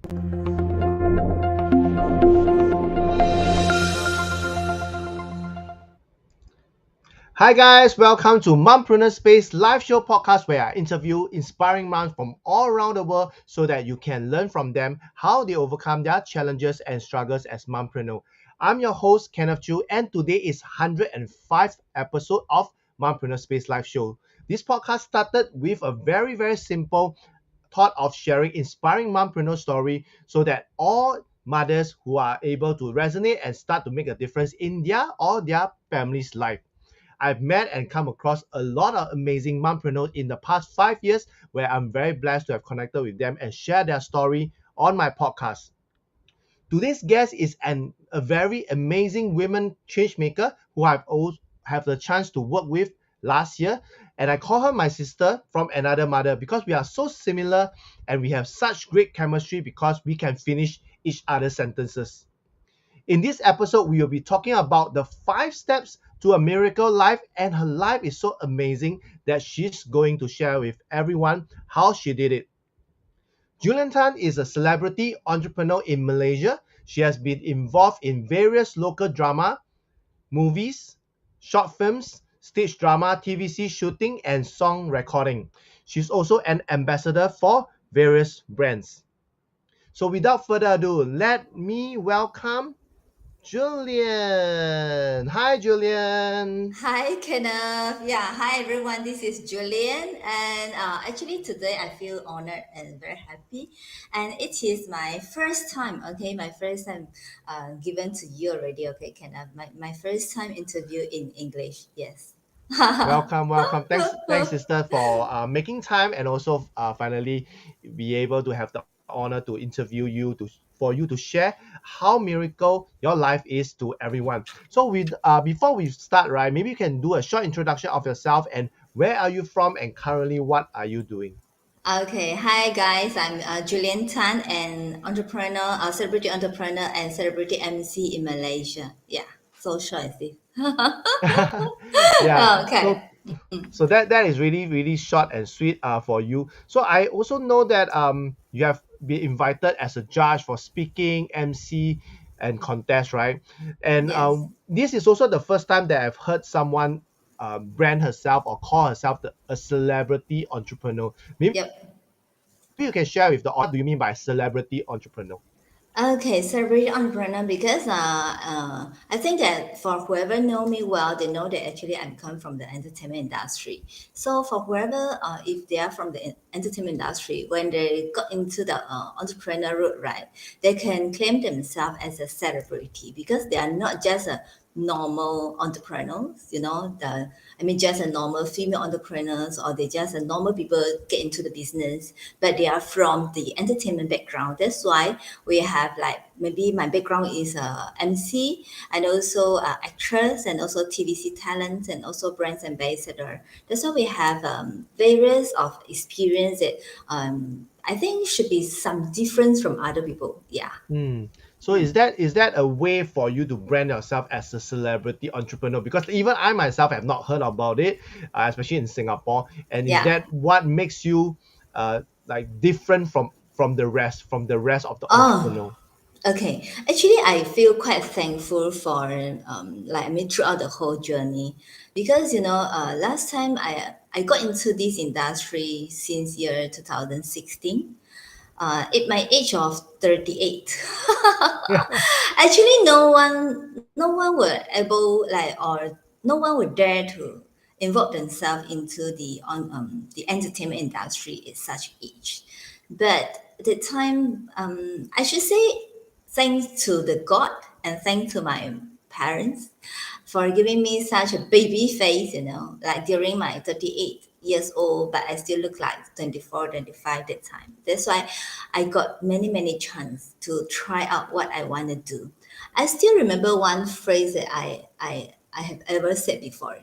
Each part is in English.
Hi guys, welcome to Mompreneur Space live show podcast where I interview inspiring moms from all around the world so that you can learn from them how they overcome their challenges and struggles as mompreneur. I'm your host Kenneth Chu and today is 105th episode of Mompreneur Space live show. This podcast started with a very simple thought of sharing inspiring mompreneur story so that all mothers who are able to resonate and start to make a difference in their or their family's life. I've met and come across a lot of amazing mompreneurs in the past 5 years where I'm very blessed to have connected with them and share their story on my podcast. Today's guest is a very amazing women changemaker who I've also have the chance to work with last year. And I call her my sister from another mother because we are so similar and we have such great chemistry because we can finish each other's sentences. In this episode, we will be talking about the 5 steps to a miracle life, and her life is so amazing that she's going to share with everyone how she did it. Julianne Tan is a celebrity entrepreneur in Malaysia. She has been involved in various local drama, movies, short films, stage drama, TVC shooting, and song recording. She's also an ambassador for various brands. So without further ado, let me welcome Julianne. Hi, Julianne. Hi, Kenneth. Yeah, hi everyone. This is Julian, and actually today I feel honored and very happy, and it is my first time. Okay, my first time given to you already. Okay, Kenneth. My first time interview in English. Yes. Welcome. Thanks, sister, for making time and also finally be able to have the honor to interview you for you to share how miracle your life is to everyone. So with before we start, right, maybe you can do a short introduction of yourself and where are you from and currently what are you doing? Okay. Hi guys. I'm Julian Tan, an entrepreneur, celebrity entrepreneur, and celebrity MC in Malaysia. Yeah. So short as this. Yeah. Okay. So that is really short and sweet for you. So I also know that you have been invited as a judge for speaking, MC, and contest, right? And Yes. this is also the first time that I've heard someone brand herself or call herself a celebrity entrepreneur. Maybe Yep. you can share with the what do you mean by celebrity entrepreneur? Okay, celebrity entrepreneur because I think that for whoever know me well, they know that actually I'm come from the entertainment industry. So for whoever if they are from the entertainment industry, when they got into the entrepreneur route, right, they can claim themselves as a celebrity because they are not just a normal entrepreneurs, I mean just a normal female entrepreneurs or they just a normal people get into the business, but they are from the entertainment background. That's why we have like maybe my background is MC and also actress and also TVC talent and also brands ambassador. That's why we have various of experience that I think should be some difference from other people. Yeah. Hmm. So is that a way for you to brand yourself as a celebrity entrepreneur? Because even I myself have not heard about it, especially in Singapore. And is Yeah. that what makes you like different from the rest of the Oh, entrepreneur? okay. Actually, I feel quite thankful for like I mean throughout the whole journey, because last time I got into this industry since year 2016. At my age of 38. Actually, no one were able like or no one would dare to involve themselves into the entertainment industry at such age. But at the time, I should say thanks to the God and thanks to my parents for giving me such a baby face, like during my 38 years old, but I still look like 24, 25 that time. That's why I got many chance to try out what I want to do. I still remember one phrase that I have ever said before.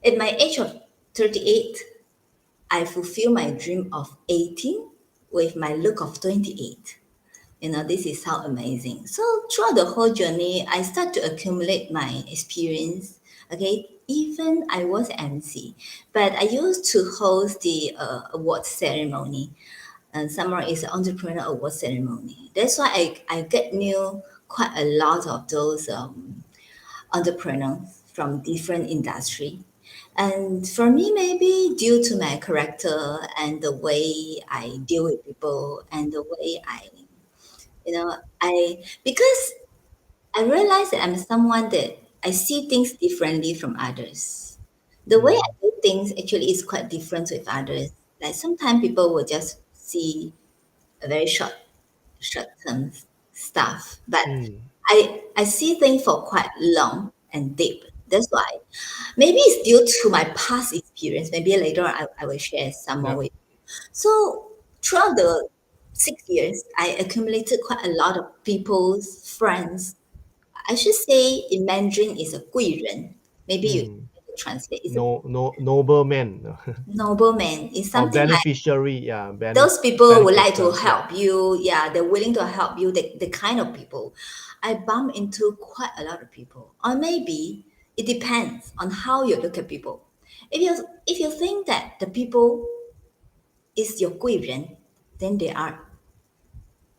At my age of 38, I fulfill my dream of 18 with my look of 28. This is how amazing. So throughout the whole journey, I start to accumulate my experience. Okay, even I was MC, but I used to host the award ceremony. and summer is the entrepreneur award ceremony. That's why I get knew quite a lot of those entrepreneurs from different industry. And for me, maybe due to my character and the way I deal with people and the way because I realize that I'm someone that I see things differently from others. The way I Mm. do things actually is quite different with others. Like sometimes people will just see a very short term stuff, but Mm. I see things for quite long and deep. That's why maybe it's due to my past experience. Maybe later I will share some more Yep. with you. So throughout the 6 years, I accumulated quite a lot of people's friends. I should say in Mandarin is a 贵人. Maybe you Mm. translate. It's a No, no, nobleman nobleman. It's or something like beneficiary. Yeah, those people would like to benefactor. Yeah. help you. Yeah, they're willing to help you. The kind of people. I bump into quite a lot of people. Or maybe it depends on how you look at people. If you think that the people is your 贵人, then they are.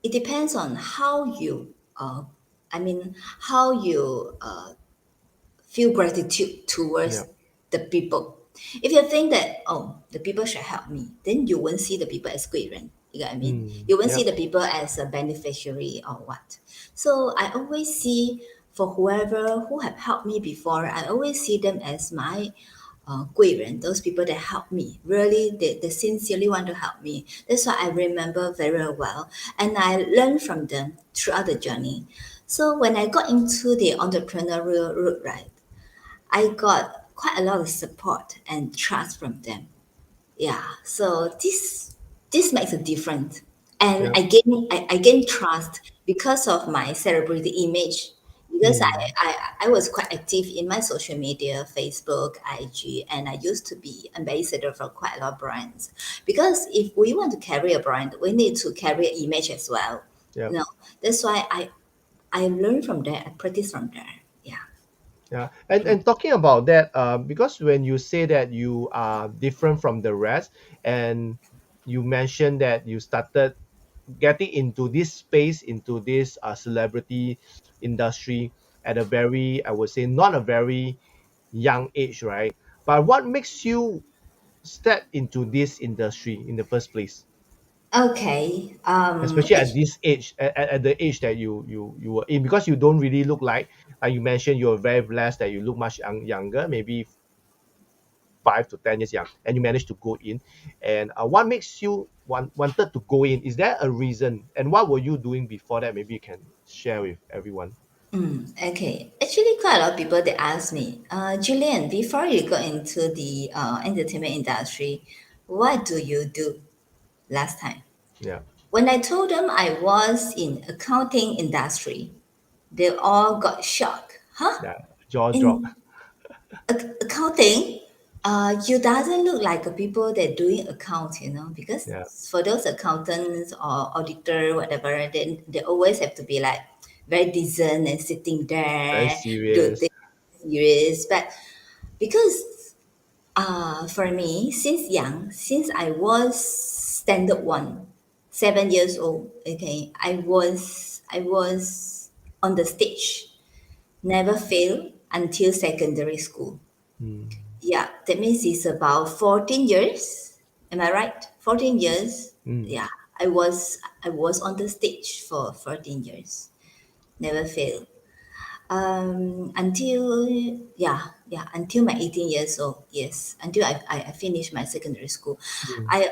It depends on how you I mean how you feel gratitude Yeah. towards the people. If you think that, oh, the people should help me, then you won't see the people as 贵人. You get what I mean? Mm. You won't see Yep. the people as a beneficiary or what. So I always see for whoever who have helped me before, I always see them as my 贵人, those people that help me. Really, they sincerely want to help me. That's why I remember very well. And I learned from them throughout the journey. So when I got into the entrepreneurial route, right, I got quite a lot of support and trust from them. Yeah, so this makes a difference, and Yep. I gain trust because of my celebrity image. Because Mm. I was quite active in my social media, Facebook, IG, and I used to be ambassador for quite a lot of brands. Because if we want to carry a brand, we need to carry an image as well. Yep. That's why I learned from there, I practice from there. Yeah. Yeah, and talking about that, because when you say that you are different from the rest, and you mentioned that you started getting into this space, into this celebrity industry at a very, I would say, not a very young age, right? But what makes you step into this industry in the first place, Okay. especially at this age, at the age that you were in, because you don't really look like you mentioned, you're very blessed that you look much younger, maybe 5 to 10 years young, and you managed to go in. And what makes you wanted to go in? Is there a reason? And what were you doing before that? Maybe you can share with everyone. Okay, actually, quite a lot of people they ask me, Julian, before you got into the entertainment industry, what do you do last time? Yeah, When I told them I was in accounting industry, they all got shocked. Huh? yeah, jaw drop. In accounting, you doesn't look like a people that doing account, because Yeah, for those accountants or auditor, whatever, then they always have to be like very decent and sitting very there, do serious. things serious. But because for me, since young, since I was standard one, 7 years old, okay, I was on the stage, never fail until secondary school. Mm, Yeah, that means it's about 14 years. Am I right? 14 years. mm, Yeah, I was on the stage for 14 years. Never fail. Until until my 18 years old. Yes, until I finished my secondary school. mm, I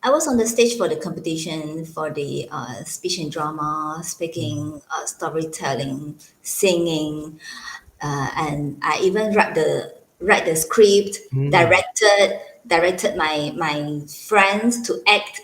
I was on the stage for the competition for the speech and drama, mm, speaking, storytelling, singing, and I even write the script, mm, directed my friends to act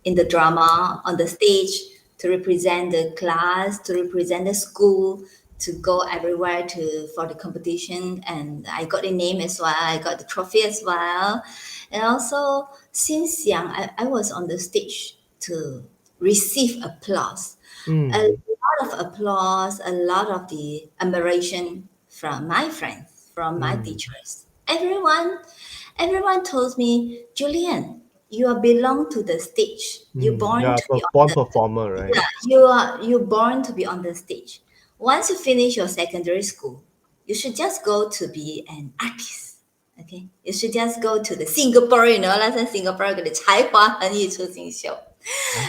in the drama on the stage, to represent the class, to represent the school, to go everywhere to for the competition, and I got the name as well. I got the trophy as well, and also since young, I was on the stage to receive applause, a mm, lot of applause, a lot of the admiration from my friends, from my mm, teachers. Everyone told me, Julian, you are belong to the stage. You're born Yeah, to be on born the performer, right? yeah, you're born to be on the stage. Once you finish your secondary school, you should just go to be an artist. Okay, you should just go to the Singapore. Last time Singapore 嘅才华横溢出新秀。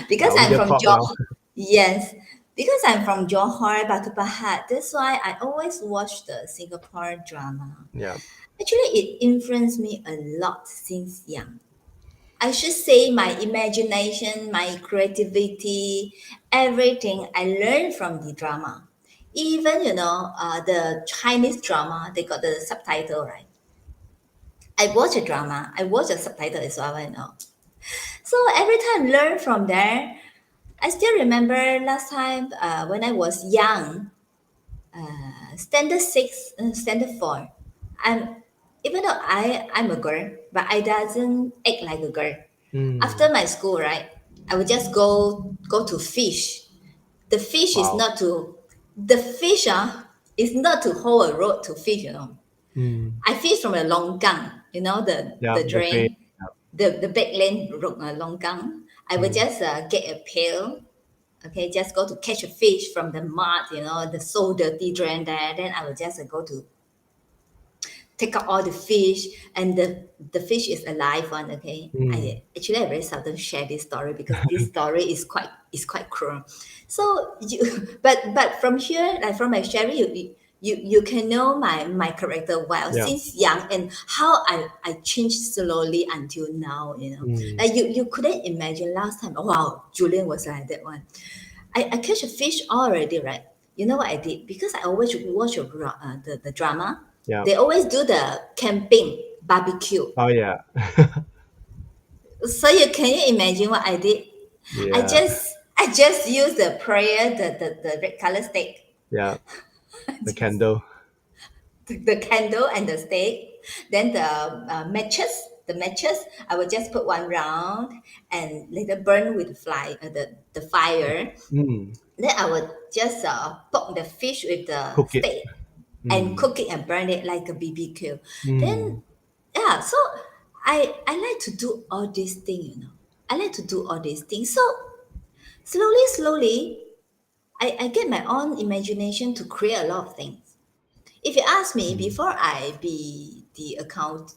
Because We I'm just from talk now. Johor. Yes, because I'm from Johor, Batu Pahat. That's why I always watch the Singapore drama. Yeah. Actually, it influenced me a lot since young. I should say my imagination, my creativity, everything I learned from the drama. Even, the Chinese drama, they got the subtitle, right? I watch a drama, I watch a subtitle as well, So every time learn from there. I still remember last time when I was young, standard six, standard four. I'm even though I'm a girl, but I doesn't act like a girl. After my school, right, I would just go to fish. The fish is Wow. not to the fish is not to hold a rod to fish. I fish from a longgang, Yeah, the the pay. drain, the backland longgang. I would just get a pail. Okay, just go to catch a fish from the mud, the so dirty drain there. Then I will just go to take out all the fish, and the fish is alive one. Okay, I very seldom share this story because this story is quite cruel. So but from here, like from my sharing, you can know my character well Yeah. since young, and how I changed slowly until now. Like you couldn't imagine last time. Wow, Julian was like that one. I catch a fish already, right? You know what I did? Because I always watch the drama. Yeah. They always do the camping barbecue. Oh, yeah. So can you imagine what I did? I Yeah. just used the prayer, the red color stick, Yeah. The candle. the candle and the stick. Then the matches, I will just put one round and later burn with the fire. Then I would just poke the fish with the Cook it. stick and cook it and burn it like a BBQ. Then, Mm. yeah, so I like to do all these things. I like to do all these things. So slowly, I get my own imagination to create a lot of things. If you ask me, before I be the account,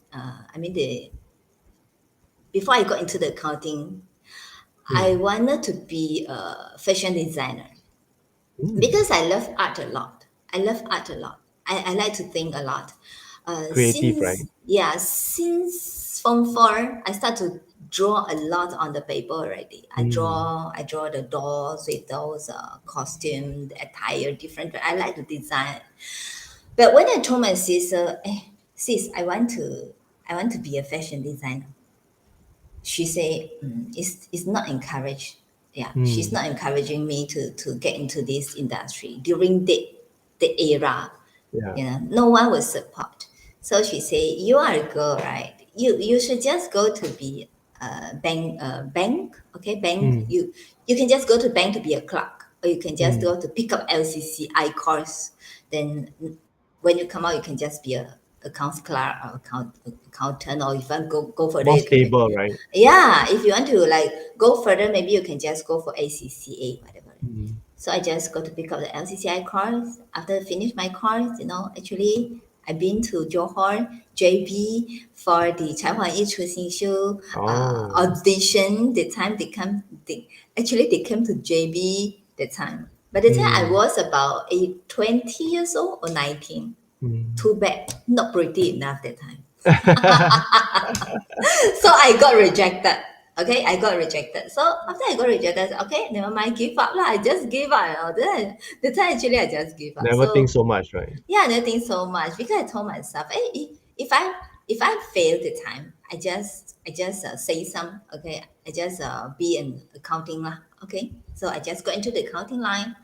before I got into the accounting, I wanted to be a fashion designer. Because I love art a lot. I love art a lot. I like to think a lot. Creative, right? Since Form 4, I start to draw a lot on the paper already. I draw the dolls with those costume, the attire, different. I like to design. But when I told my sister, sis, I want to be a fashion designer. She said, it's not encouraged. Yeah, she's not encouraging me to get into this industry during the era. Yeah. No one will support. So she said, you are a girl, right? You should just go to be a bank. Okay, bank. You can just go to bank to be a clerk, or you can just go to pick up LCCI course. Then when you come out, you can just be a accounts clerk or accountant, or if you want go further, More you can stable, right? yeah, if you want to like go further, maybe you can just go for ACCA, whatever. So I just got to pick up the LCCI course. After I finish my course, actually I've been to Johor, JB for the Taiwan Yichu Xinxiu audition. The time they came to JB the time. By the time I was about 20 years old or 19. Too bad, not pretty enough that time. So I got rejected. Okay, I got rejected. So after I got rejected, I said, okay, never mind, give up lah. I just give up. Then the time actually I just give up. Never think so much, right? Yeah, I never think so much because I told myself, hey, if I fail the time, I just say some. Okay, I just be in accounting lah. Okay, so I just got into the accounting line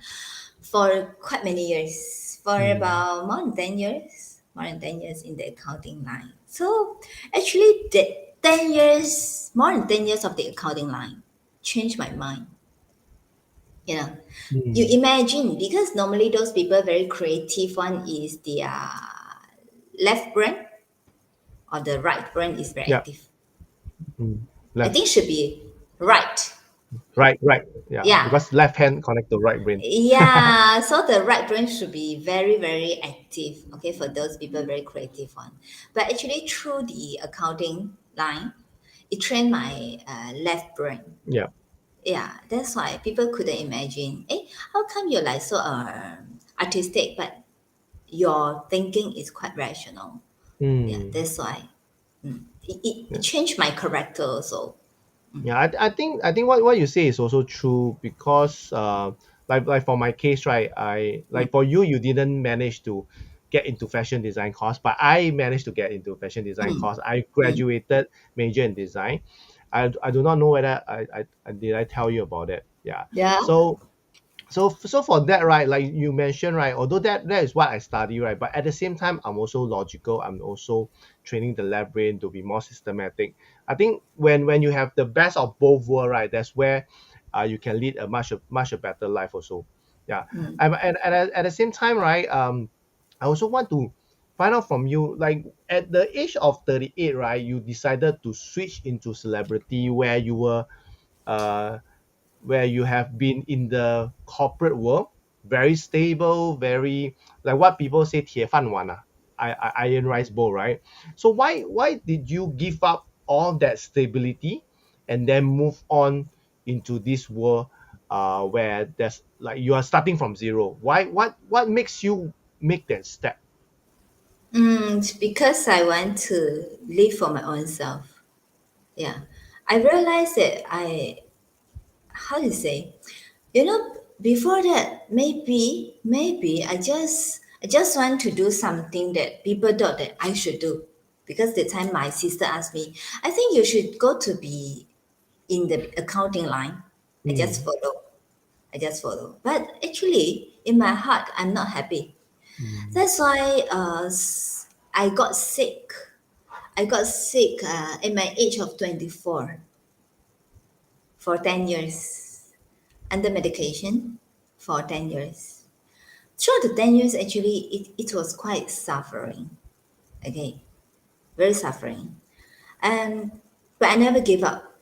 for quite many years, for about more than 10 years, in the accounting line. So actually, the 10 years, more than 10 years of the accounting line changed my mind. You imagine, because normally those people very creative, one is their left brain or the right brain is very Yeah. active. I Left. think should be right. Right. Yeah, Yeah. because left hand connect to right brain. Yeah, so the right brain should be very, very active, okay, for those people very creative one. But actually, through the accounting line, it trained my left brain. Yeah. Yeah, that's why people couldn't imagine. How come you're like so artistic, but your thinking is quite rational? Yeah, Mm. that's why. It Yeah. changed my character also. Yeah, I think what you say is also true because like for my case, right, I Mm, like for you, you didn't manage to get into fashion design course, but I managed to get into fashion design mm, course. I mm. graduated major in design. I do not know whether I did I tell you about it. Yeah. Yeah. So for that, right, like you mentioned, right, although that is what I study, right, but at the same time I'm also logical. I'm also training the lab brain to be more systematic. I think when you have the best of both worlds, right, that's where you can lead a much a better life also. Yeah. Mm. And at the same time, right, I also want to find out from you, like at the age of 38, right, you decided to switch into celebrity uh where you have been in the corporate world, very stable, very like what people say 铁饭碗 iron rice bowl, right? So why did you give up all that stability and then move on into this world where there's like you are starting from zero? What makes you make that step? It's because I want to live for my own self. Yeah. I realized that how to say, before that, maybe I just want to do something that people thought that I should do. Because the time my sister asked me, I think you should go to be in the accounting line. I just Mm, follow. I just follow. But actually, in my heart, I'm not happy. mm, That's why I got sick. I got sick at my age of 24 for 10 years under medication for 10 years. Throughout the 10 years, actually, it was quite suffering. Okay, very suffering. And but I never give up,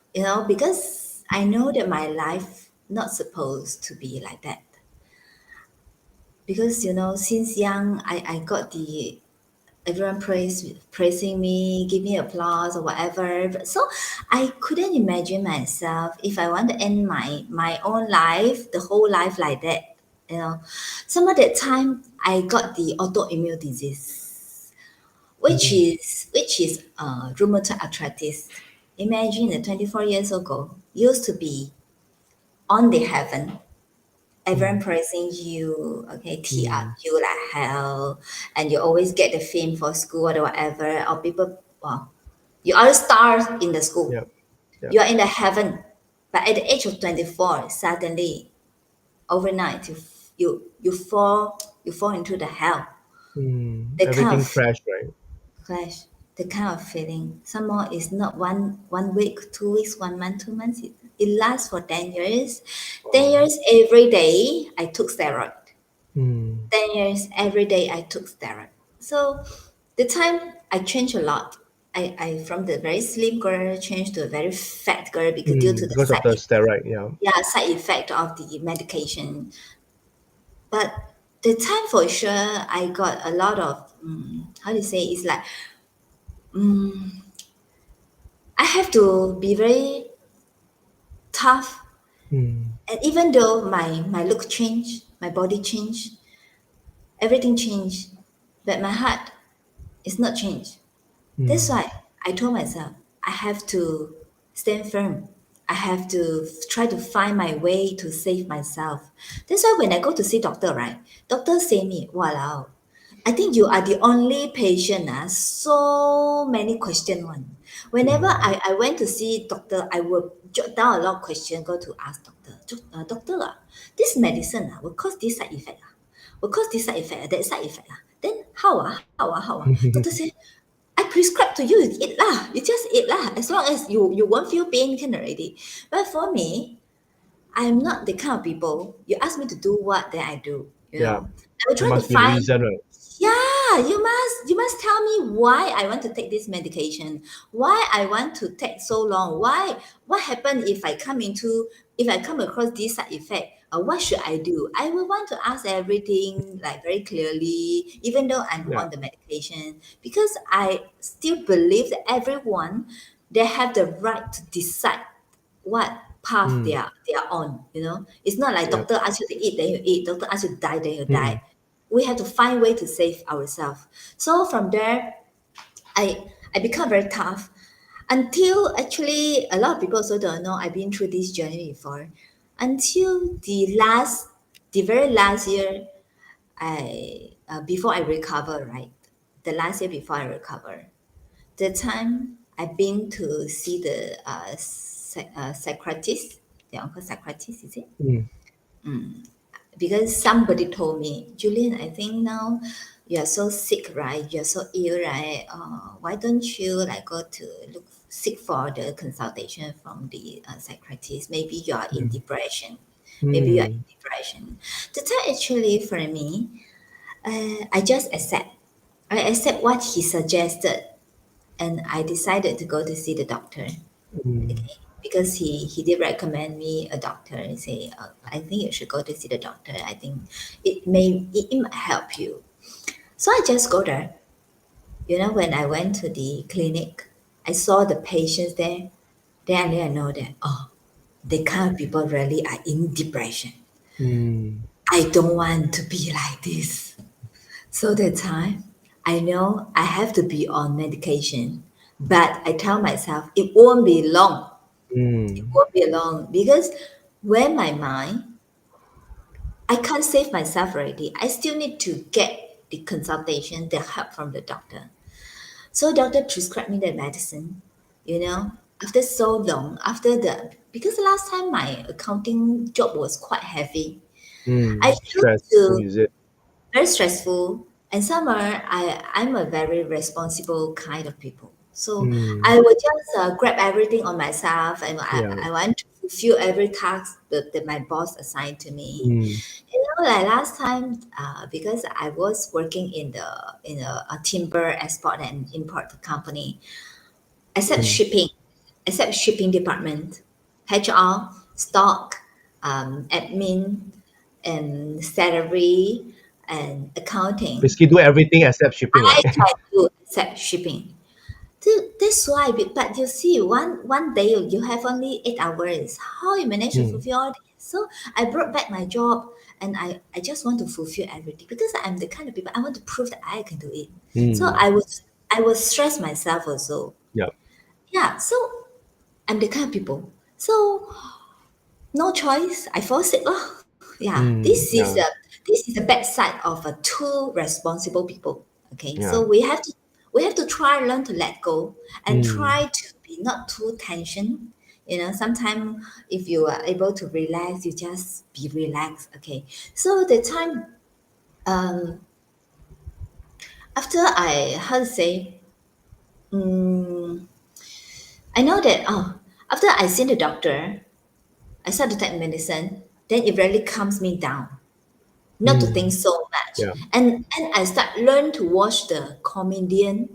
because I know that my life not supposed to be like that. Because since young, I got the everyone praising me, give me applause or whatever. So I couldn't imagine myself if I want to end my own life, the whole life like that. Some of that time I got the autoimmune disease, which mm, is which is rheumatoid arthritis. Imagine that 24 years ago used to be on the heaven, everyone mm, praising you, okay, tee up mm. you like hell, and you always get the fame for school or whatever, or people, wow, you are a star in the school, Yep, yep. you are in the heaven. But at the age of 24, suddenly, overnight, you fall into the hell. The kind Everything of crashed, right? clash, the kind of feeling. Some more is not one week, 2 weeks, 1 month, 2 months. It lasts for 10 years. Ten Wow. years every day I took steroid. Mm, 10 years every day I took steroid. So the time I changed a lot. I from the very slim girl changed to a very fat girl because due to the because of the steroid, yeah. side effect of the medication. But the time for sure I got a lot of how do you say, it's like I have to be very tough. Mm, And even though my look changed, my body changed, everything changed, but my heart is not changed. That's mm, why I told myself I have to stand firm. I have to try to find my way to save myself. That's why when I go to see doctor, right? Doctor say me, wow, I think you are the only patient, so many question one. Whenever mm, I went to see doctor, I will jot down a lot of question, go to ask doctor. Doctor, this medicine will cause this side effect. Will cause this side effect, that side effect. Then how? Doctor say, I prescribe to you, you eat lah. You just eat lah. As long as you won't feel pain can already. But for me, I'm not the kind of people you ask me to do what then I do. yeah, I will there try to must be a find, reason, right? yeah, you must tell me why I want to take this medication, why I want to take so long, what happened if I come across this side effect, what should I do? I will want to ask everything like very clearly, even though I'm Yeah. on the medication, because I still believe that everyone, they have the right to decide what path Mm. they are on. It's not like Yep. doctor asks you to eat, then you eat, doctor asks you to die, then you Mm. die. We have to find way to save ourselves. So from there, I become very tough until actually a lot of people also don't know I've been through this journey before. Until the very last year, I before I recover, right? The last year before I recover, the time I've been to see the psychiatrist, the psychiatrist, is it? Mm. Because somebody told me, Julian, I think now you're so sick, right? You're so ill, right? Why don't you like go to seek for the consultation from the psychiatrist? Maybe you are in Mm. depression. Maybe you are Mm. in depression. The time actually for me, I just accept. I accept what he suggested, and I decided to go to see the doctor. Mm. Okay, because he did recommend me a doctor and say, I think you should go to see the doctor. I think it might help you. So I just go there. When I went to the clinic, I saw the patients there. Then I know that, the kind of people really are in depression. Mm. I don't want to be like this. So that time, I know I have to be on medication, but I tell myself it won't be long. It Mm. won't be long because when my mind, I can't save myself already. I still need to get the consultation, the help from the doctor. So doctor prescribed me the medicine, after so long, because last time my accounting job was quite heavy. I Mm. choose Stressful, to is it? very stressful, and summer I'm a very responsible kind of people, so Mm. I will just grab everything on myself, and Yeah. I want to fulfill every task that my boss assigned to me. Mm. Like last time, because I was working in a timber export and import company, except Mm. shipping except shipping department, HR, stock, admin, and salary, and accounting. Basically, do everything except shipping, I right? can do except shipping. That's why, but you see, one day you have only 8 hours. How you manage to Mm. fulfill all this? So I brought back my job, and I just want to fulfill everything because I'm the kind of people I want to prove that I can do it. So Mm. I was stress myself also. Yep. Yeah. So I'm the kind of people. So no choice. I fall sick. Oh, yeah. Mm. Yeah. This is the bad side of a two responsible people. Okay. Yeah. So we have to try learn to let go and Mm. try to be not too tension. Sometimes if you are able to relax, you just be relaxed. Okay. So the time um after I how to say I know that after I seen the doctor, I start to take medicine, then it really calms me down, not to think Mm. so much. Yeah. And I start learn to watch the Yep.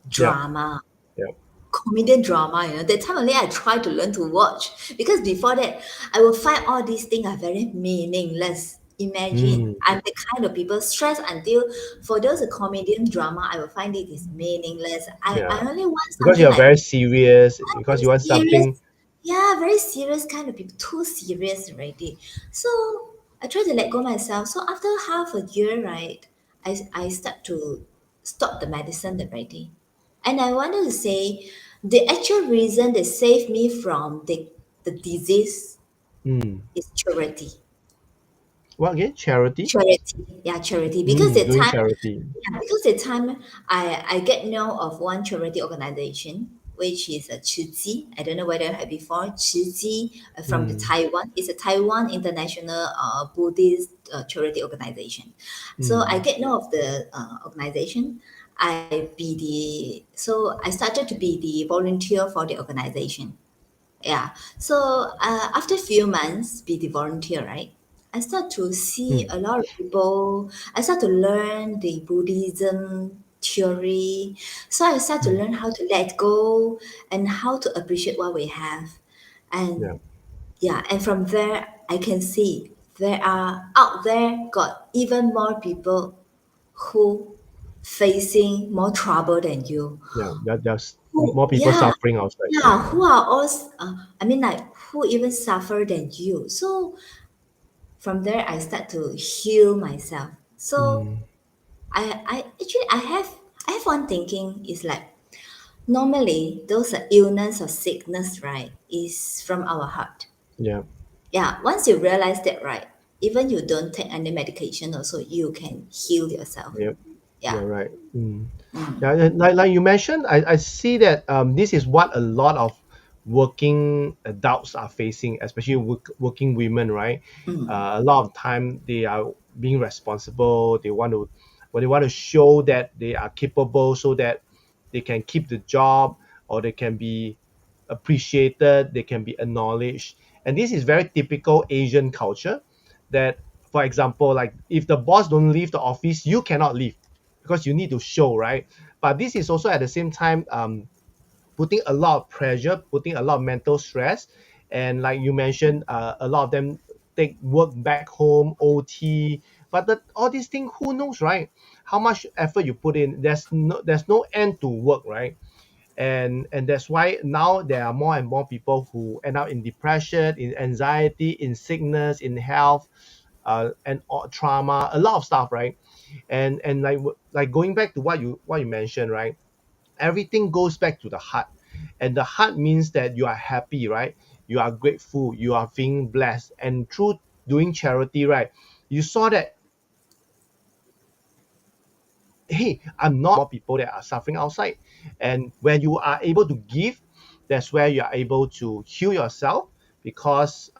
drama. Yep. Comedian drama, that time only I try to learn to watch. Because before that, I will find all these things are very meaningless. Imagine, Mm. I'm the kind of people stressed until for those comedian drama, I will find it is meaningless. I Yeah. only want Because something you're like very serious, because you want serious. something. Yeah, very serious kind of people, too serious already. So I try to let go myself. So after half a year, right, I start to stop the medicine already. And I wanted to say the actual reason that saved me from the disease Mm. is charity. What again? Charity? Charity. Yeah, charity. Because Mm. the Doing time charity. Yeah, because the time I get know of one charity organization, which is a Chi. I don't know whether you heard before. Chi from the Mm. Taiwan. It's a Taiwan international Buddhist charity organization. So I Mm. get know of the organization. I started to be the volunteer for the organization. Yeah. So after a few months, be the volunteer, right? I start to see a lot of people. I start to learn the Buddhism theory. So I start to mm, learn how to let go and how to appreciate what we have. And yeah, yeah, and from there I can see there are out there got even more people who facing more trouble than you. yeah. There's Who, more people yeah, suffering outside. yeah, who are also, I mean, like, who even suffer than you. So from there, I start to heal myself. So Mm, I actually, I have one thinking is like, normally those are illness or sickness, right, is from our heart. yeah. Yeah, once you realize that, right, even you don't take any medication, also you can heal yourself. Yeah, Yeah. you're right. Mm. Mm. Yeah, and like you mentioned, I see that this is what a lot of working adults are facing, especially working women, right? Mm. A lot of time they are being responsible. They want to, well, they want to show that they are capable, so that they can keep the job, or they can be appreciated, they can be acknowledged. And this is very typical Asian culture. That, for example, like if the boss don't leave the office, you cannot leave because you need to show, right? But this is also at the same time putting a lot of pressure, putting a lot of mental stress. And like you mentioned, a lot of them take work back home, OT. But all these things, who knows, right? How much effort you put in, there's no end to work, right? And that's why now there are more and more people who end up in depression, in anxiety, in sickness, in health, and trauma, a lot of stuff, right? And like going back to what you mentioned, right? Everything goes back to the heart, and the heart means that you are happy, right? You are grateful, you are feeling blessed, and through doing charity, right? You saw that, hey, I'm not more people that are suffering outside. And when you are able to give, that's where you are able to heal yourself, because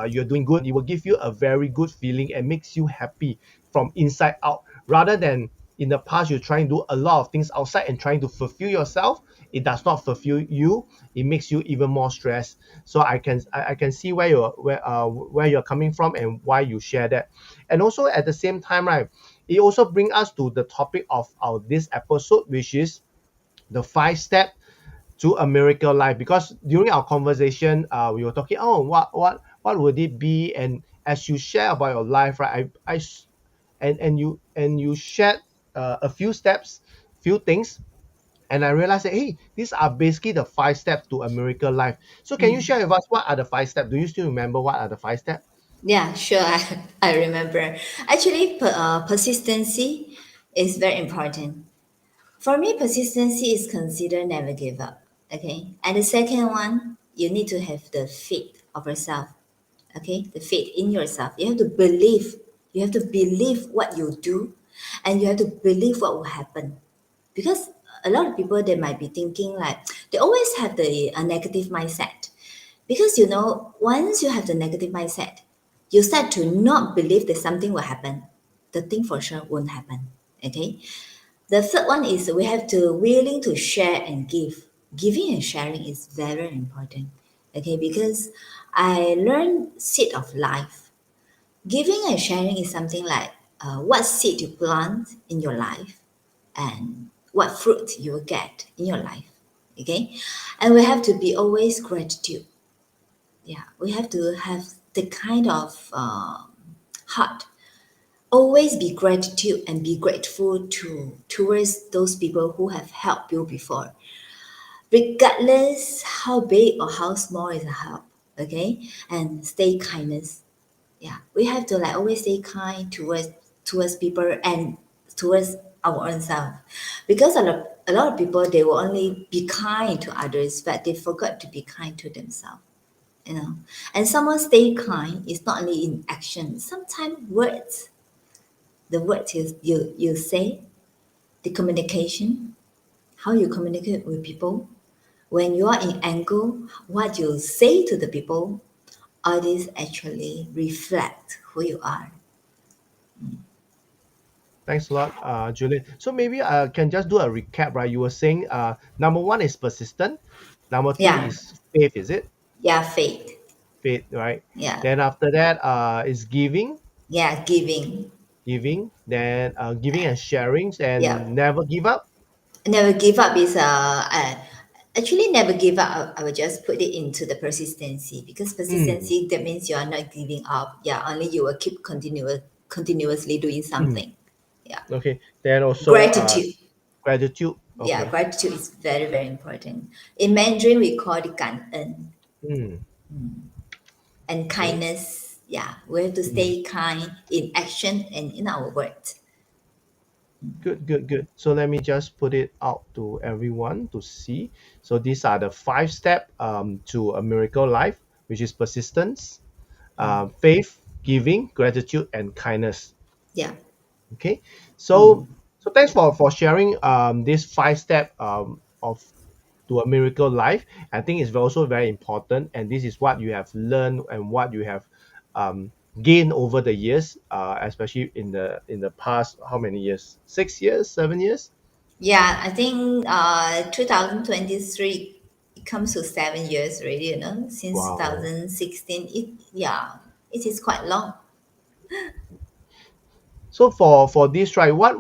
you're doing good, and it will give you a very good feeling and makes you happy from inside out, rather than in the past you're trying to do a lot of things outside and trying to fulfill yourself. It does not fulfill you, it makes you even more stressed. So I can see where you're coming from and why you share that. And also at the same time, right, it also brings us to the topic of our this episode, which is the 5 step to a miracle life. Because during our conversation, we were talking, oh, what would it be? And as you share about your life, right, and you shared a few steps, few things, and I realized that, hey, these are basically the 5 steps to a miracle life. So can you Mm. share with us what are the 5 steps? Do you still remember what are the 5 steps? Yeah, sure. I remember. Actually, persistency is very important. For me, persistency is considered never give up. Okay. And the second one, you need to have the faith of yourself. Okay. The faith in yourself. You have to believe. You have to believe what you do, and you have to believe what will happen. Because a lot of people, they might be thinking like, they always have the a negative mindset. Because once you have the negative mindset, you start to not believe that something will happen. The thing for sure won't happen. Okay. The third one is we have to willing to share and give. Giving and sharing is very important. Okay, because I learned seed of life. Giving and sharing is something like what seed you plant in your life and what fruit you will get in your life. Okay, and we have to be always gratitude. Yeah, we have to have the kind of heart. Always be gratitude and be grateful towards those people who have helped you before, regardless how big or how small is a help. Okay, and stay kindness. Yeah, we have to like always stay kind towards people and towards our own self, because a lot of people, they will only be kind to others, but they forgot to be kind to themselves. And someone stay kind is not only in action, sometimes words, the words you say, the communication, how you communicate with people. When you are in anger, what you say to the people, all this actually reflect who you are. Thanks a lot, Julian. So maybe I can just do a recap, right? You were saying number one is persistent, number two Yeah, is faith, is it? yeah, faith. faith, right? Yeah. Then after that, is giving, Yeah, giving. then giving and sharing, Yeah. and never give up. Never give up is actually never give up. I will just put it into the persistency, because Mm, persistency, that means you are not giving up. Yeah, only you will keep continuously doing mm. something. Yeah. Okay. Then also Gratitude. gratitude. Yeah, Okay. gratitude is very, very important. In Mandarin, we call it 感恩. Mm, And okay. kindness. Yeah, we have to Mm. stay kind in action and in our words. Good, good, good. So let me just put it out to everyone to see. So these are the 5 step to a miracle life, which is persistence, faith, giving, gratitude, and kindness. Yeah. Okay. Mm. So thanks for sharing this 5 step of to a miracle life. I think it's also very important, and this is what you have learned and what you have um, gained over the years, especially in the past. How many years? 6 years, 7 years? Yeah, I think 2023, it comes to 7 years already, since Wow. 2016. Yeah, it is quite long. So for this, right, what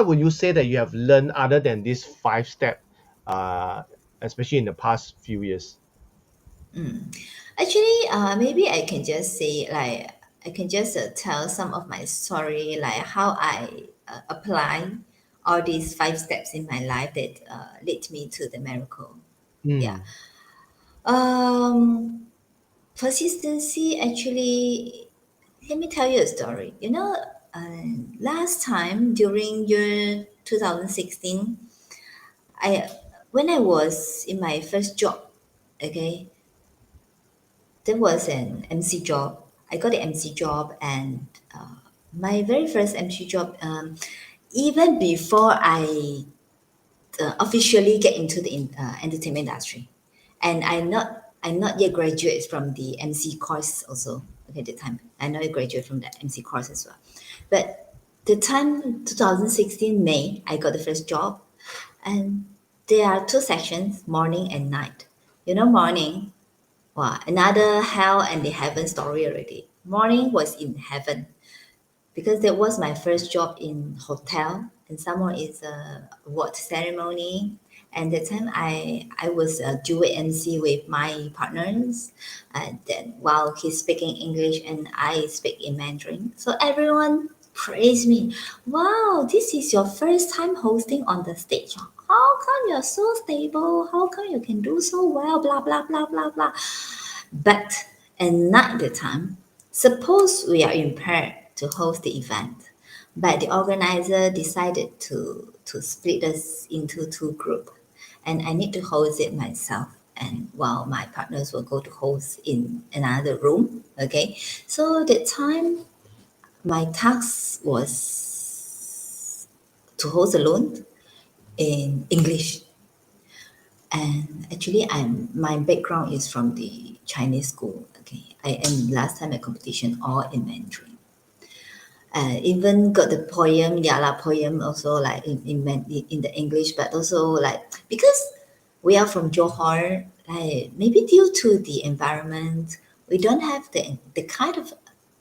would you say that you have learned other than this 5 step, uh, especially in the past few years? Actually, maybe I can just say, like, I can just tell some of my story, like how I apply all these 5 steps in my life that led me to the miracle. Yeah. Mm, Um, Persistency, actually, let me tell you a story. Last time during year 2016, I when I was in my first job, okay, there was an MC job. I got an MC job, and my very first MC job, even before I officially get into the entertainment industry, and I'm not yet graduate from the MC course also. Okay, at the time I not yet graduate from the MC course as well, but the time 2016 May, I got the first job, and there are two sections, morning and night. Morning, wow, another hell and the heaven story already. Morning was in heaven, because that was my first job in hotel, and someone is a award ceremony. And the time I was a dual MC with my partners, and then while he's speaking English and I speak in Mandarin, so everyone praised me. Wow, this is your first time hosting on the stage. How come you're so stable? How come you can do so well? Blah blah blah blah blah. But at night the time, suppose we are impaired to host the event, but the organizer decided to split us into two groups, and I need to host it myself. And while my partners will go to host in another room. Okay, so that time my task was to host alone in English. And actually, my background is from the Chinese school. Okay, and last time a competition all in Mandarin. Even got the poem, Yala poem also like in the English, but also like because we are from Johor, like maybe due to the environment, we don't have the kind of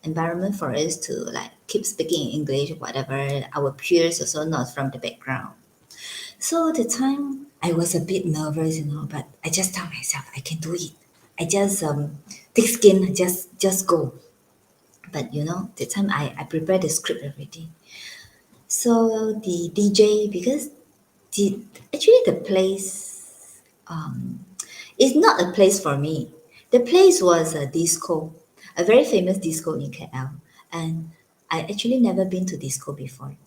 environment for us to like keep speaking English, whatever. Our peers also not from the background. So the time I was a bit nervous, but I just tell myself I can do it. I just thick skin, just go. But the time I prepared the script already. So the DJ, because the actually the place is not a place for me. The place was a disco, a very famous disco in KL, and I actually never been to disco before.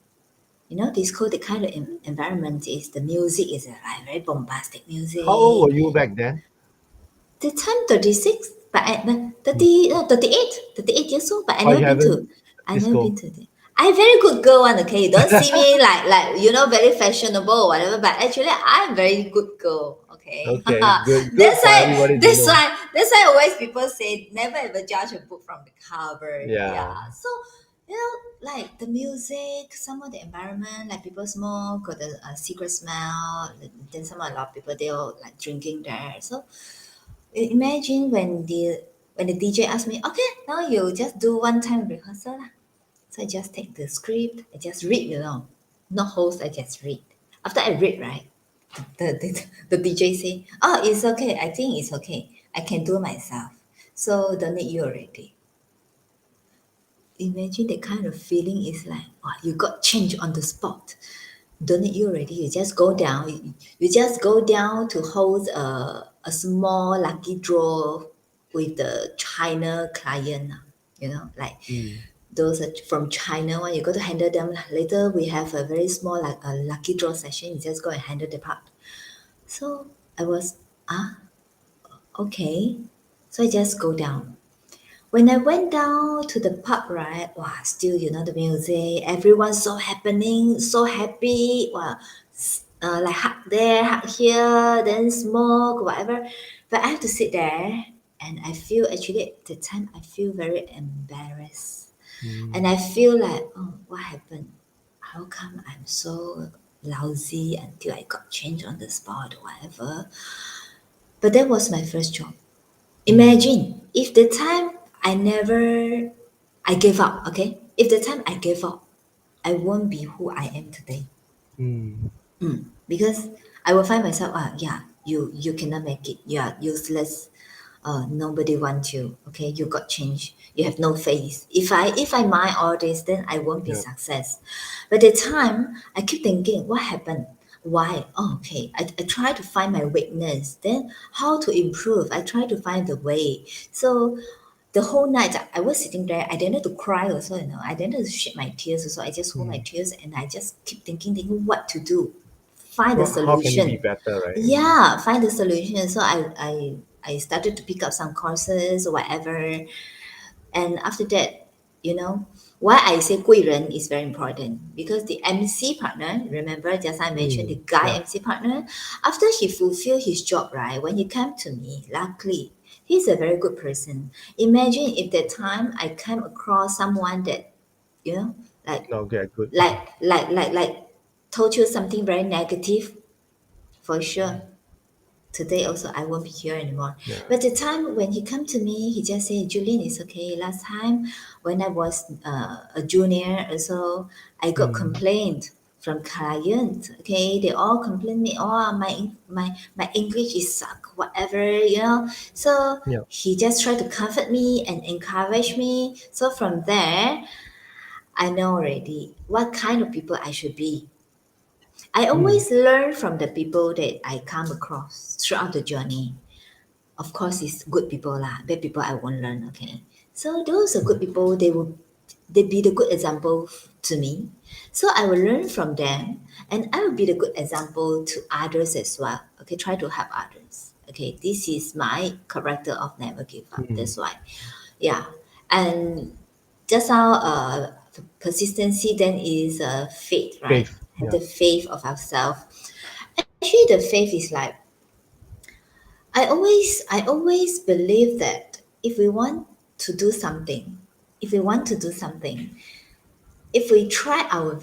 Disco, the kind of environment is the music is like very bombastic how old music. were you back then? The time 36, but Mm. 38 years old, but Oh, you haven't I never been disco. to the. I very good girl one, okay. You don't see me like very fashionable or whatever, but actually I'm very good girl, okay. Okay, good, good that's for why everybody to that's know. why that's why always people say never ever judge a book from the cover. Yeah. Yeah. So like the music, some of the environment, like people smoke, got the secret smell. Then some a lot of people they'll like drinking there. So imagine when the DJ asked me, okay, now you just do one time rehearsal lah. So I just take the script, I just read, no host, I just read. After I read, right, the DJ say, oh, it's okay. I think it's okay. I can do myself. So don't need you already. Imagine the kind of feeling is like, wow, you got changed on the spot. Don't need you already. You just go down. You just go down to hold a small lucky draw with the China client. Like those are from China one. You go to handle them. Later we have a very small like a lucky draw session. You just go and handle the part. So I was okay. So I just go down. When I went down to the pub, right, wow, still, the music, everyone's so happening, so happy, wow, like hug there, hug here, then smoke, whatever. But I have to sit there and I feel actually at the time, I feel very embarrassed. And I feel like, oh, what happened? How come I'm so lousy until I got changed on the spot or whatever? But that was my first job. Imagine if the time I gave up, okay? If the time I gave up, I won't be who I am today. Because I will find myself, yeah, you cannot make it. You are useless. Nobody wants you. Okay, you got changed. You have no face. If I mind all this, then I won't be success. But the time I keep thinking, what happened? Why? Oh, okay. I try to find my weakness. Then how to improve? I try to find the way. So the whole night I was sitting there. I didn't know to cry also. I didn't know to shed my tears also. I just hold my tears and I just keep thinking what to do. Find the Well, how can it be solution. better, right? Yeah, find the solution. So I started to pick up some courses or whatever. And after that, why I say 贵人 is very important because the MC partner, remember just I mentioned the guy MC partner, after he fulfilled his job, right, when he came to me, luckily, he's a very good person. Imagine if that time I came across someone that, like No, good. like told you something very negative, for sure today also I won't be here anymore. Yeah. But the time when he come to me, he just said, Julian, it's okay. Last time when I was a junior also, I got complaint from clients. Okay, they all complain me, oh my English is suck, whatever. So Yeah. he just tried to comfort me and encourage me. So from there, I know already what kind of people I should be. I always learn from the people that I come across throughout the journey. Of course, it's good people lah. Bad people I won't learn. Okay, so those are good people. They be the good example to me. So I will learn from them, and I will be the good example to others as well. Okay, try to help others. Okay, this is my character of never give up. That's why, yeah. And just how persistency then is faith, right? Faith. Have Yeah. the faith of ourselves. Actually, the faith is like I always believe that if we want to do something, if we want to do something, if we try our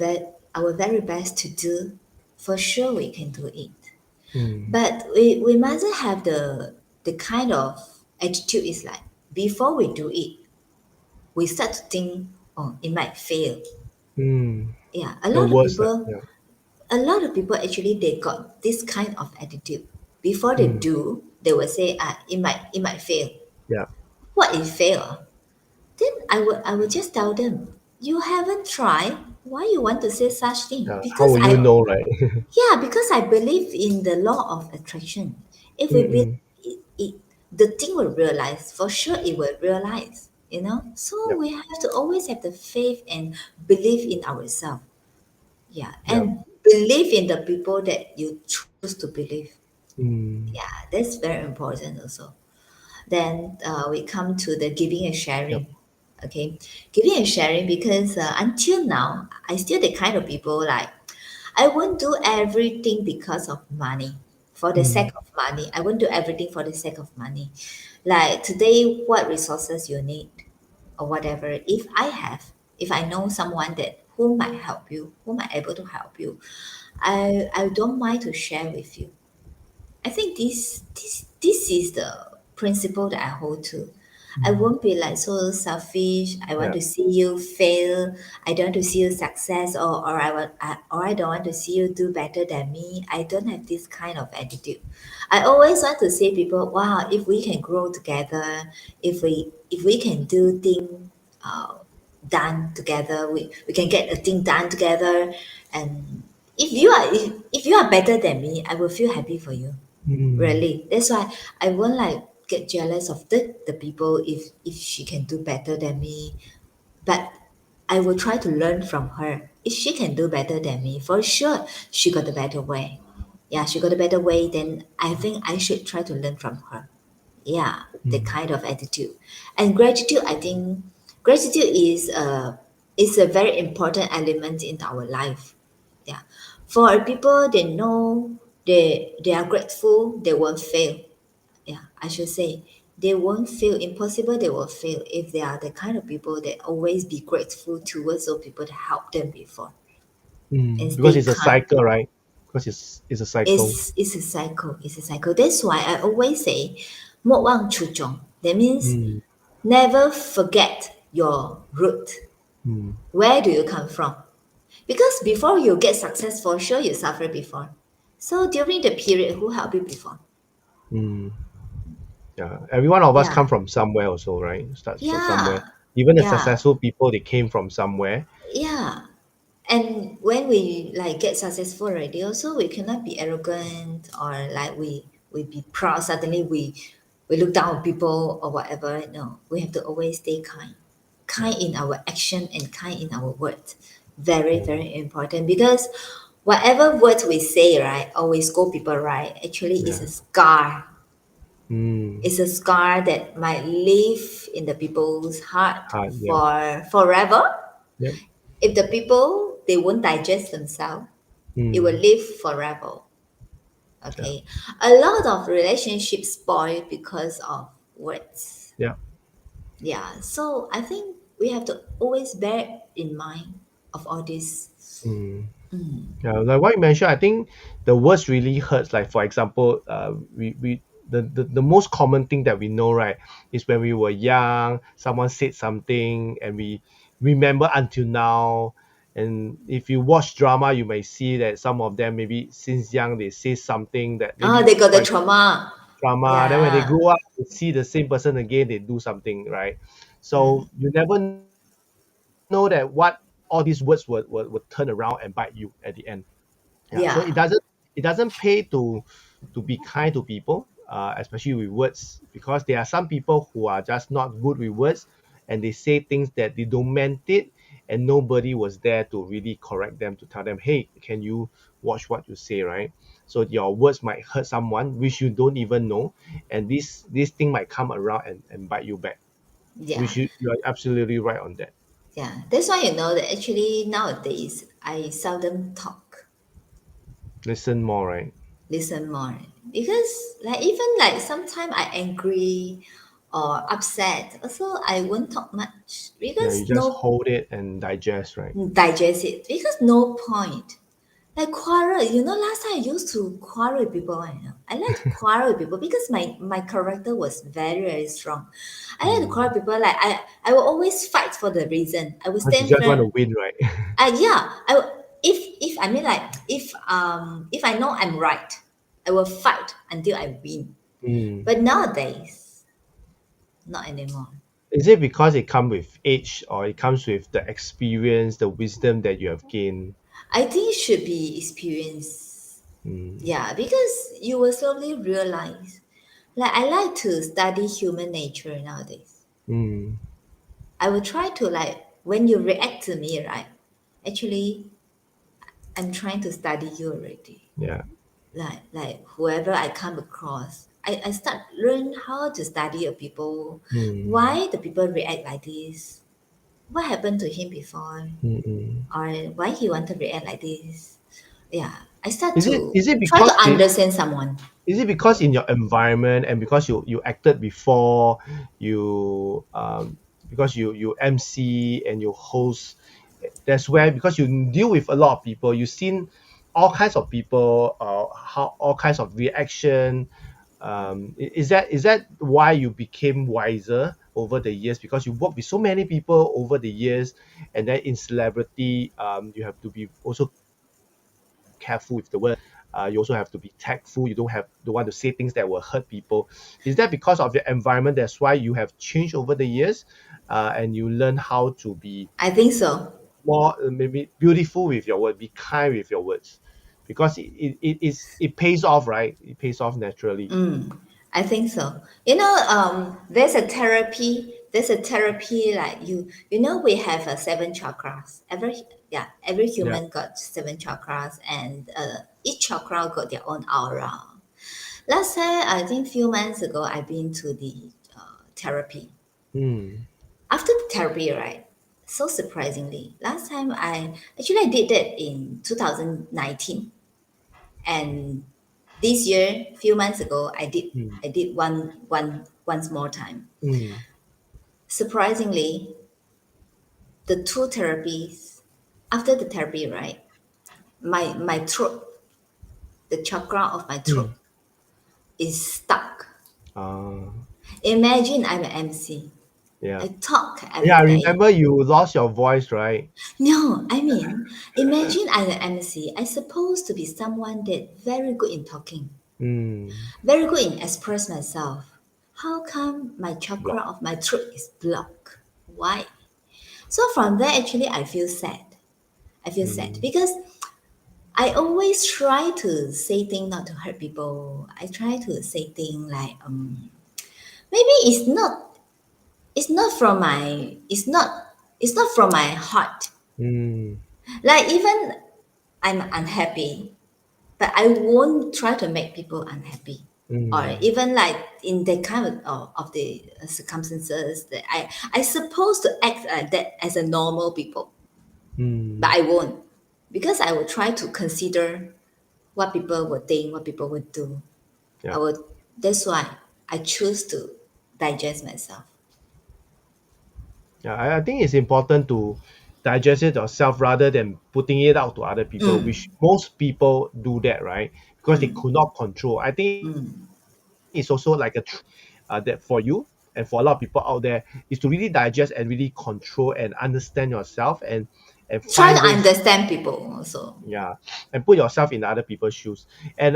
very best to do, for sure we can do it. But we mustn't have the kind of attitude is like before we do it, we start to think, oh, it might fail. Yeah, a The lot of worst. people Yeah. a lot of people actually they got this kind of attitude. Before they do, they will say, it might fail. Yeah. What if fail? Then I will just tell them, you haven't tried. Why you want to say such thing? Yeah. How Because will you know, right? I believe in the law of attraction. If we believe it, the thing will realize, for sure it will realize. So Yep. we have to always have the faith and believe in ourselves. Yeah, Yep. and believe in the people that you choose to believe. Mm. Yeah, that's very important also. Then we come to the giving and Yep. sharing. Okay, giving and sharing because until now, I still the kind of people like I won't do everything because of money, for the sake of money. I won't do everything for the sake of money. Like today, what resources you need or whatever. If I know someone that who might help you, who might able to help you, I don't mind to share with you. I think this is the principle that I hold to. I won't be like so selfish. I want Yeah. to see you fail. I don't want to see you success, or I don't want to see you do better than me. I don't have this kind of attitude. I always want to see people, wow, if we can grow together, if we can do things done together, we can get a thing done together. And if you are better than me, I will feel happy for you. Mm. Really. That's why I won't like get jealous of the people if she can do better than me. But I will try to learn from her. If she can do better than me, for sure she got a better way. Yeah, she got a better way, then I think I should try to learn from her. Yeah, the Mm. kind of attitude. And gratitude, I think gratitude is a very important element in our life. Yeah. For people they know they are grateful, they won't fail. Yeah, I should say they won't fail. Impossible they will fail if they are the kind of people that always be grateful towards those people that helped them before and Because stay it's a kind. cycle, right? Because it's a cycle. It's a cycle. It's a cycle. That's why I always say, 莫忘初衷. That means Mm. never forget your root. Mm. Where do you come from? Because before you get successful, sure you suffer before. So during the period, who helped you before? Mm. Yeah. Every one of us Yeah, come from somewhere also, right? Starts from somewhere. yeah, Even the yeah, successful people, they came from somewhere. yeah. And when we like get successful already, also we cannot be arrogant or like we be proud. Suddenly we look down on people or whatever. No, we have to always stay kind, Yeah. kind in our action and kind in our words. Very Mm. very important because whatever words we say, right, or we scold people, right, actually is Yeah. a scar. Mm. It's a scar that might live in the people's heart Hard. Yeah. for forever. Yep. If the people they won't digest themselves, it will Mm. live forever. Yeah. Okay. A lot of relationships spoil because of words. Yeah. Yeah. So I think we have to always bear in mind of all this. Mm. Yeah, like what you mentioned, I think the words really hurts. Like for example, we the most common thing that we know, right, is when we were young, someone said something and we remember until now. And if you watch drama, you may see that some of them maybe since young they say something that Oh, maybe they got the quite trauma. drama. Then when they Yeah. grow up, they see the same person again, they do something, right? So you never know that what all these words would turn around and bite you at the end. Yeah, so Yeah. it doesn't pay to be kind to people, especially with words, because there are some people who are just not good with words, and they say things that they don't meant it, and nobody was there to really correct them to tell them, hey, can you watch what you say, right? So your words might hurt someone which you don't even know, and this thing might come around and bite you back. Yeah. Which you are absolutely right on that. Yeah. That's why you know that actually nowadays I seldom talk, Listen more, right? listen more. Because like even like sometimes I angry or upset, also I won't talk much Yeah, you because just no hold it and digest, right? digest it because no point. Like quarrel, last time I used to quarrel with people. I like to quarrel with people because my character was very very strong. I like to quarrel Mm. with people. Like I will always fight for the reason. I will Because you stand just want to firm. win, right? Yeah. If I mean like if I know I'm right, I will fight until I win. Mm. But nowadays, not anymore. Is it because it comes with age or it comes with the experience, the wisdom that you have gained? I think it should be experience. Mm. Yeah, because you will slowly realize. Like I like to study human nature nowadays. Mm. I will try to like when you react to me, right? Actually, I'm trying to study you already. Yeah. Like whoever I come across, I start learn how to study a people. Mm. Why the people react like this? What happened to him before? Mm-mm. Or why he want to react like this? Yeah. I start Is it to is it try to because understand someone. in your environment and because you acted before you because you MC and you host, that's where because you deal with a lot of people, you've seen all kinds of people, how all kinds of reaction, Is that why you became wiser over the years, because you work with so many people over the years, and then in celebrity, you have to be also careful with the word. You also have to be tactful. You don't want to say things that will hurt people. Is that because of your environment? That's why you have changed over the years, and you learn how to be I think so. more maybe beautiful with your word, be kind with your words, because it pays off, right? It pays off naturally. I think so. There's a therapy. There's a therapy like we have 7 chakras. Every Yeah. human got 7 chakras, and each chakra got their own aura. Last time, I think few months ago, I've been to the therapy. Mm, After the therapy, right? So surprisingly, last time I did that in 2019, and this year, few months ago, mm, I did once more time. mm, Surprisingly, the two therapies, after the therapy, right? My throat, the chakra of my throat mm. is stuck. Uh, Imagine I'm an MC. yeah. I talk Yeah, every I day. remember you lost your voice, right? No, I mean, imagine I'm an MC. I supposed to be someone that very good in talking, Mm, very good in express myself. How come my chakra block. of my throat is blocked? Why? So from there, actually, I feel sad. I feel sad Mm, because I always try to say things not to hurt people. I try to say things like maybe it's not from my heart. mm, Like even I'm unhappy, but I won't try to make people unhappy. Or mm, even like in the kind of the circumstances that I supposed to act like that as a normal people, but mm. I won't, because I will try to consider what people would think, what people would do. I Yeah. would. That's why I choose to digest myself. Yeah, I think it's important to digest it yourself rather than putting it out to other people, which most people do that, right? Because they could not control. I think it's also like that for you and for a lot of people out there is to really digest and really control and understand yourself, and Try find to ways. understand people also. Yeah, and put yourself in other people's shoes. And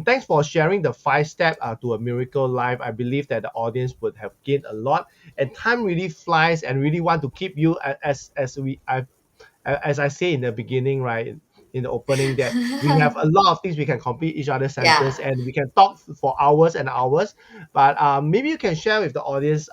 thanks for sharing the 5 step to a miracle life. I believe that the audience would have gained a lot, and time really flies, and really want to keep you as I say in the beginning, right, in the opening, that we have a lot of things we can complete each other's Yeah. sentence, and we can talk for hours and hours. But maybe you can share with the audience,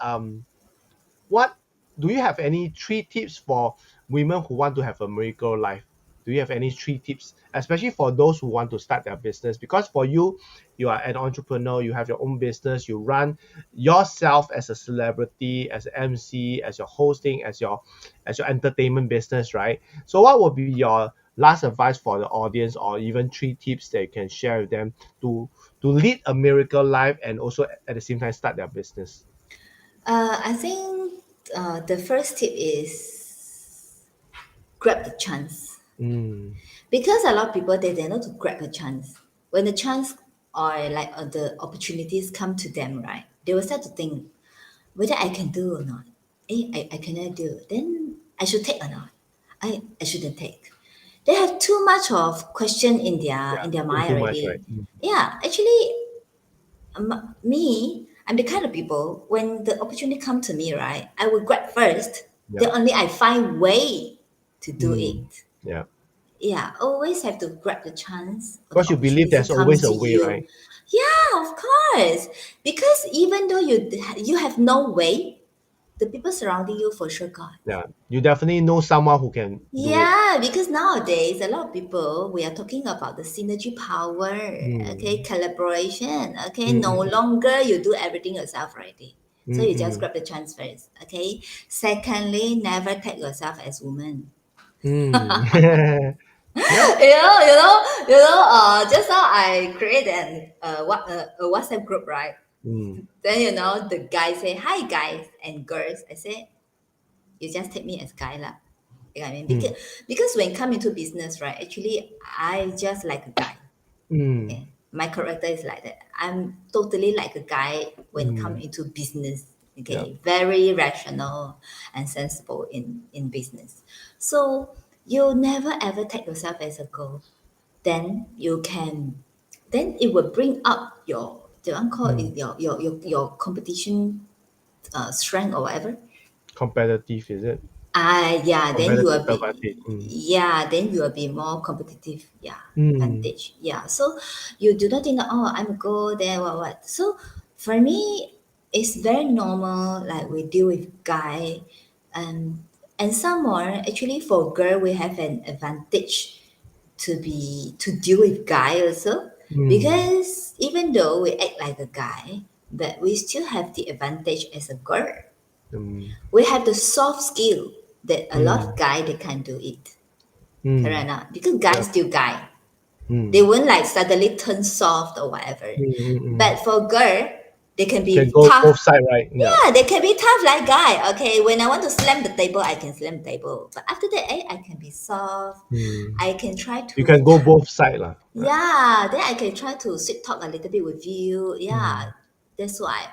what do you have any 3 tips for women who want to have a miracle life? Do you have any 3 tips, especially for those who want to start their business? Because for you, you are an entrepreneur, you have your own business, you run yourself as a celebrity, as an MC, as your hosting, as your entertainment business, right? So what would be your last advice for the audience, or even 3 tips that you can share with them to lead a miracle life and also at the same time start their business? I think the first tip is grab the chance, Mm, because a lot of people they know to grab a chance. When the chance or like the opportunities come to them, right? They will start to think whether I can do or not. I cannot do. Then I should take or not. I shouldn't take. They have too much of question yeah, in their think mind too much, right? already. Yeah, actually, me, I'm the kind of people when the opportunity come to me, right? I will grab first. Yeah. Then only I find way to do Mm, it. yeah. Yeah, always have to grab the chance or the Because you believe opportunity there's always comes a to way, you. right? Yeah, of course. Because even though you have no way, the people surrounding you for sure got. Yeah. You definitely know someone who can do it. Yeah, because nowadays a lot of people we are talking about the synergy power, okay, Mm, collaboration, okay. mm, No mm, longer you do everything yourself already. So mm, you just mm, grab the chance first, okay. Secondly, never take yourself as woman. mm. Yeah. Just now I create a WhatsApp group, right? Mm, Then the guys say hi guys and girls. I say you just take me as guy lah. You know what I mean? mm, Because when come into business, right? Actually, I just like a guy. mm, Okay. my character is like that. I'm totally like a guy when it comes Mm. into business. Yeah. Okay, very rational and sensible in business. So you never ever take yourself as a goal. Then then it will bring up your the uncall Mm. is your competition strength or whatever. Competitive, is it? Yeah, then you Competitive will be, advantage. Mm. yeah, then you will be more competitive, yeah, Mm. advantage. Yeah. So you do not think that, oh, I'm a girl there, what. So for me, it's very normal, like we deal with guy and some more actually for girl we have an advantage to deal with guy also Mm. because even though we act like a guy, but we still have the advantage as a girl. Mm. We have the soft skill that a lot Mm. of guy they can't do it. Correct or Mm. not? Because Yeah. guys still guy. They Mm. won't like suddenly turn soft or whatever. Mm. Mm. Mm. But for girl, they can Can be go tough. both side, right? Yeah. Yeah, they can be tough like guy. Okay, when I want to slam the table, I can slam the table. But after that, I can be soft. Mm. I can try You to can go both side lah. Right. yeah, then I can try to sweet talk a little bit with you. Yeah, Mm. that's why.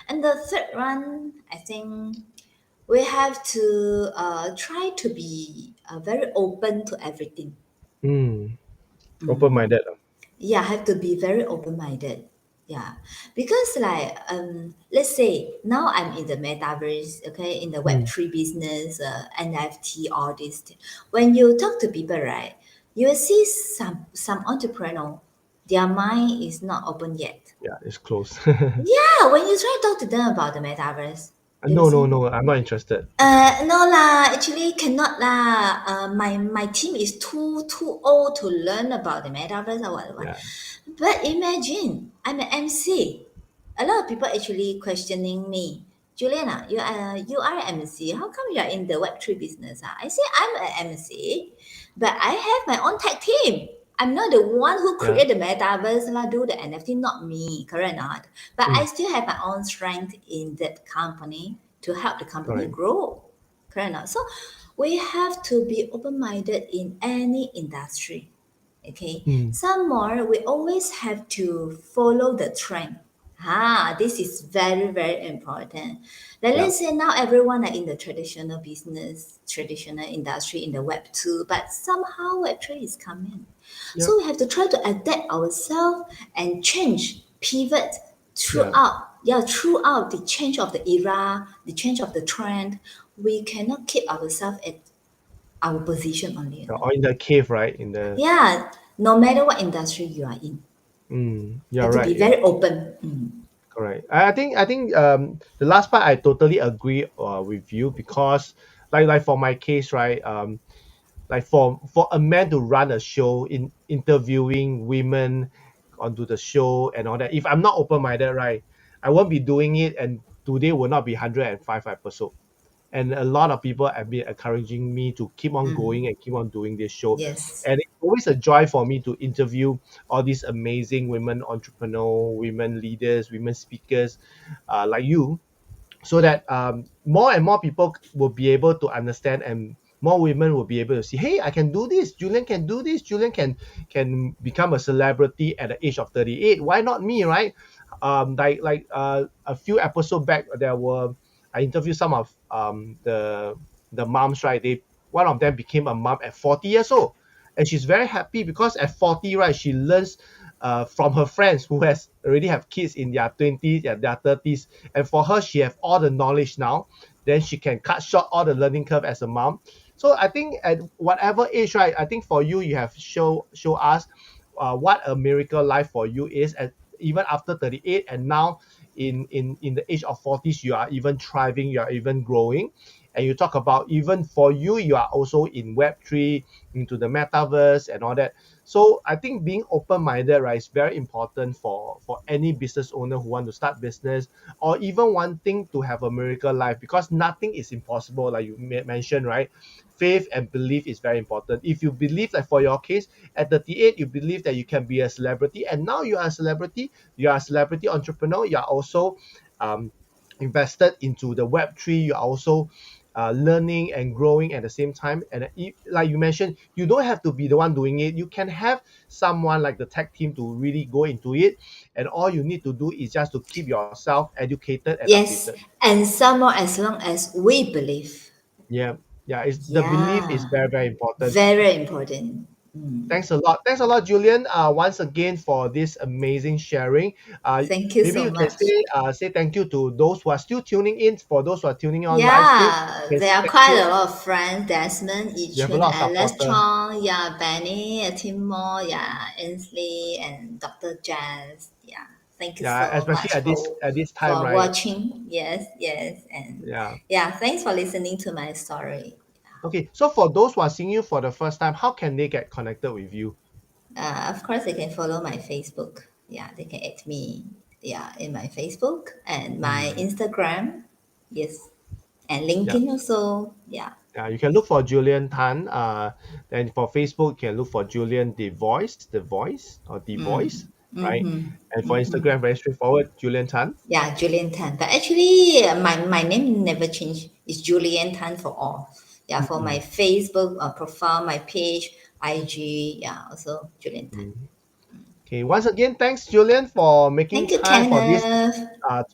And the third one, I think we have to try to be very open to everything. Mm. Open-minded lah. Yeah, have to be very open-minded. Yeah, because like let's say now I'm in the metaverse, okay, in the Mm. Web3 business, NFT, all this. When you talk to people, right, you will see some entrepreneur, their mind is not open yet. Yeah, it's close. Yeah, when you try to talk to them about the metaverse, they will No, no, say, no. I'm not interested. No lah, actually cannot lah. My team is too old to learn about the metaverse or whatever. Yeah. But imagine, I'm an MC. A lot of people actually questioning me. Juliana, you are an MC. How come you are in the Web3 business? Ah? I say I'm an MC, but I have my own tech team. I'm not the one who Yeah. create the metaverse lah, do the NFT, not me, correct or not? But I Mm. still have my own strength in that company to help the company Correct. grow, correct or not? So we have to be open-minded in any industry. Okay. Mm. Some more, we always have to follow the trend. This is very, very important. Like Yeah. let's say now everyone are in the traditional business, traditional industry in the Web 2, but somehow Web 3 is coming. Yeah. So we have to try to adapt ourselves and change, pivot Yeah. throughout the change of the era, the change of the trend. We cannot keep ourselves at our position only. You know? Or in the cave, right? In the Yeah, no matter what industry you are in, you're have to be right. Yeah. very open. Correct. I think the last part I totally agree with you because like for my case, right? Like for a man to run a show in interviewing women onto the show and all that, if I'm not open-minded, right, I won't be doing it, and today will not be 105 episode. And a lot of people have been encouraging me to keep on going and keep on doing this show. Yes. And it's always a joy for me to interview all these amazing women entrepreneur, women leaders, women speakers, like you, so that more and more people will be able to understand, and more women will be able to see, hey, I can do this. Julian can do this. Julian can become a celebrity at the age of 38. Why not me, right? Like a few episodes back, I interviewed some of the moms, right? One of them became a mom at 40 years old, and she's very happy because at 40, right, she learns from her friends who has already have kids in their 20s and their 30s, and for her, she have all the knowledge now. Then she can cut short all the learning curve as a mom. So I think at whatever age, right, I think for you, you have show us what a miracle life for you is, and even after 38, and now in the age of 40s, you are even thriving, you are even growing. And you talk about, even for you, you are also in Web3, into the metaverse and all that. So I think being open-minded, right, is very important for any business owner who want to start business, or even wanting to have a miracle life, because nothing is impossible, like you mentioned, right? Faith and belief is very important. If you believe, like for your case, at 38, you believe that you can be a celebrity, and now you are a celebrity, you are a celebrity entrepreneur, you are also invested into the Web3, you are also learning and growing at the same time. And like you mentioned, you don't have to be the one doing it. You can have someone like the tech team to really go into it, and all you need to do is just to keep yourself educated and Yes, updated. and some more as long as we believe. Yeah, yeah, it's the belief is Yeah, very, very important. very important. Mm. Thanks a lot, Julian. Once again for this amazing sharing. Thank you Maybe so you can much. say thank you to those who are still tuning in. For those who are tuning in on live stream, Yeah, you can there say are thank quite you. a lot of friends: Desmond, You have a Yichun, lot of Alice supporter. Chong, yeah, Benny, Timor, yeah, Ainsley, and Dr. Jazz. Yeah, thank you Yeah, so especially much at this time, for right? watching. Yes, yes, and Yeah. yeah, thanks for listening to my story. Okay. So for those who are seeing you for the first time, how can they get connected with you? Of course, they can follow my Facebook. Yeah, they can add me. Yeah, in my Facebook and my Mm, Instagram. Yes, and yeah. LinkedIn also. Yeah. You can look for Julian Tan. Then for Facebook, you can look for Julian the voice or the voice, Mm. right? Mm-hmm. And for Mm-hmm. Instagram, very straightforward, Julian Tan. Yeah, Julianne Tan. But actually, my name never changed. It's Julianne Tan for all. Yeah, for my Mm, Facebook profile, my page, IG. Yeah, also Julianne Tan. mm. Okay, once again, thanks, Julian, for making Thank you, time for this Kenneth.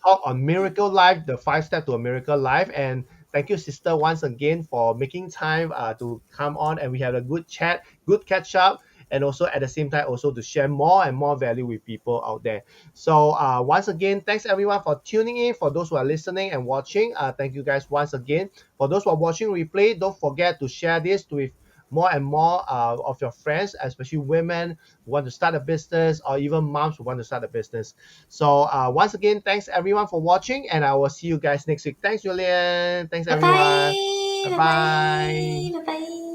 talk on Miracle Life, the 5 step to a miracle life. And thank you, sister, once again for making time to come on and we had a good chat, good catch up, and also at the same time also to share more and more value with people out there. So once again, thanks everyone for tuning in. For those who are listening and watching, thank you guys once again. For those who are watching replay, don't forget to share this with more and more of your friends, especially women who want to start a business or even moms who want to start a business. So once again, thanks everyone for watching, and I will see you guys next week. Thanks, Julian. Thanks, Bye everyone. bye. Bye Bye bye. bye. Bye bye.